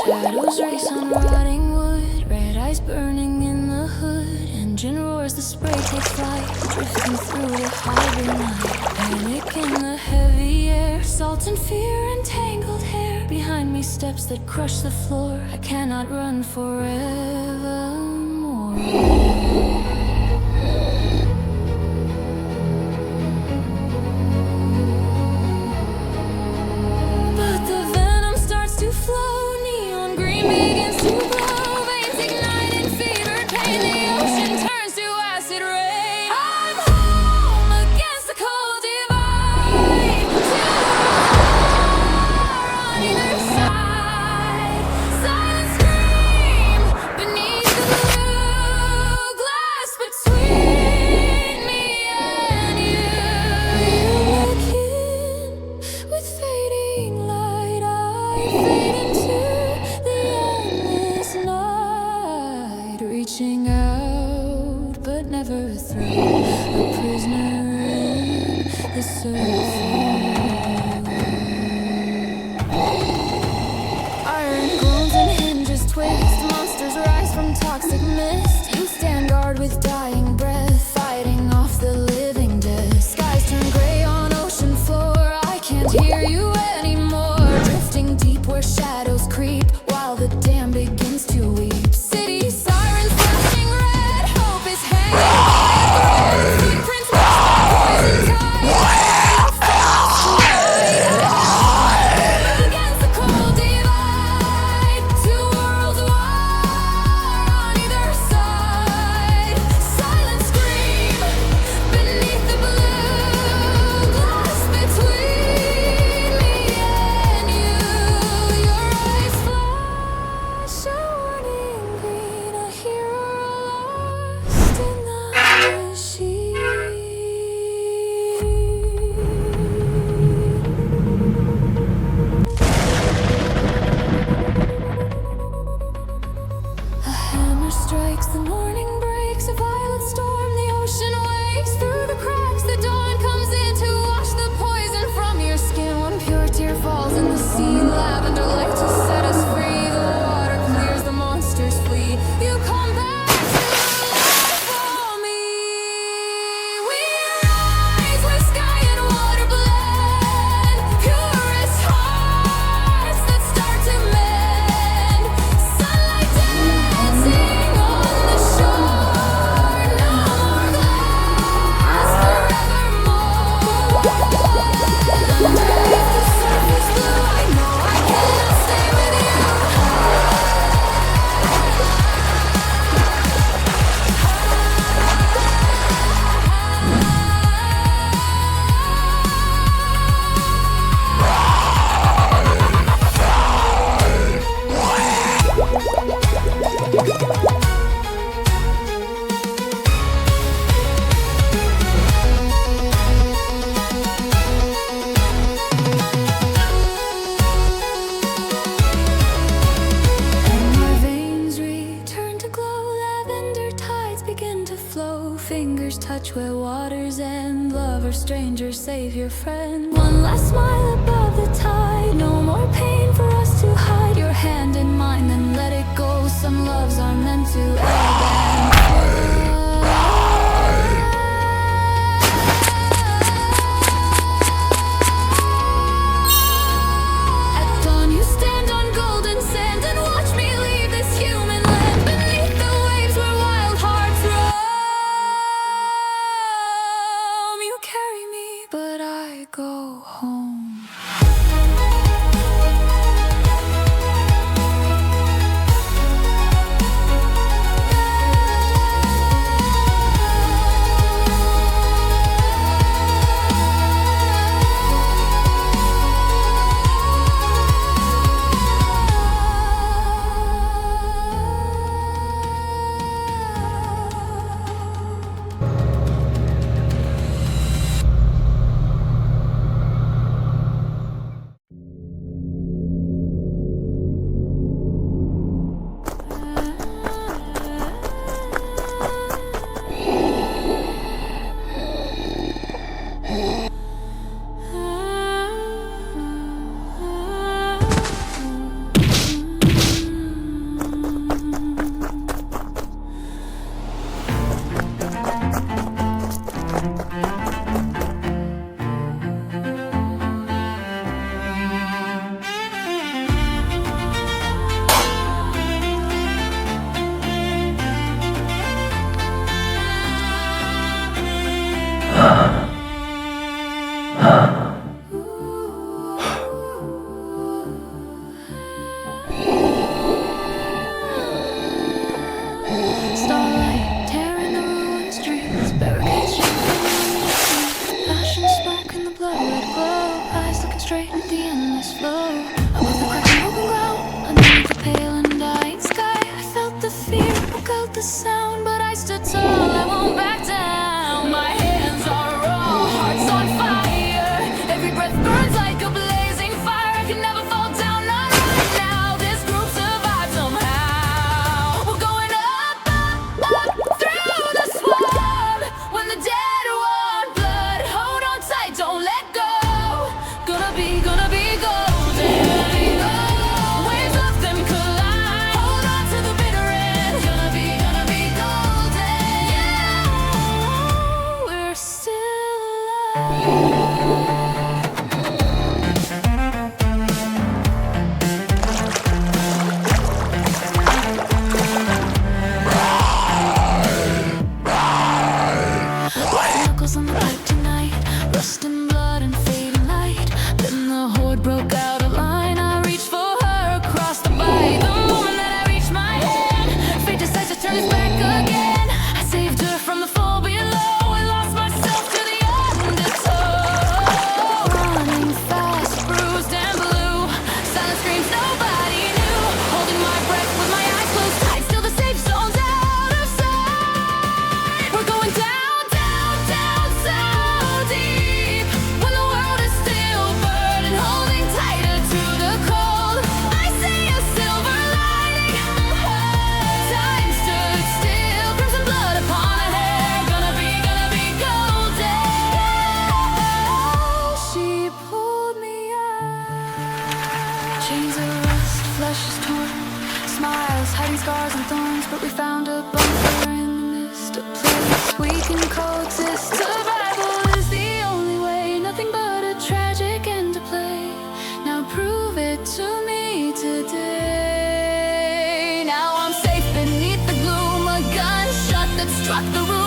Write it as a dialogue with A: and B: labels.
A: Shadows race on rotting wood, red eyes burning in the hood. Engine roars, the spray takes flight, drifting through the hybrid night. Panic in the heavy air, salt and fear and tangled hair. Behind me steps that crush the floor. I cannot run forevermore. Where waters end, lover, stranger, save your friend. One last smile above the tide, no more pain for us to hide. Your hand in mine, then let it go. Some loves are meant to ebb and flow. At dawn you stand on golden sand and watch me leave this human land. Beneath the waves where wild hearts roam. But I go home. a sound, but I stood tall, I won't back down. My hands are raw, heart's on fire. Every breath burns like a blazing fire. I can never fall down, not right now. This group survived somehow. We're going up, up, up through the swamp. When the dead want blood, hold on tight, don't let go. Gonna be golden. Waves of them collide. Hold on to the bitter end. Gonna be golden. Yeah, we're still alive. Knuckles on the pipe tonight, rust and blood and fading light. Then the horde broke out of line. I reached for her across the bite. The moment that I reached my hand, fate decides to turn its back again. I saved her from the fall below and lost myself to the undertow. Running fast, bruised and blue, silent screams nobody knew. Holding my breath with my eyes closed tight, still the safe zone's out of sight. We're going down, down, down so deep. When the world is still burning, holding tighter to the cold. I see a silver lining. Time stood still, crimson blood upon her hair. Gonna be golden. She pulled me out. Chains of rust, flesh is torn. Smiles hiding scars and thorns, but we found a bunker in the mist, a place we can coexist. Survival is the only way, nothing but a tragic end to play. Now prove it to me today. Now I'm safe beneath the gloom, a gunshot that struck the roof.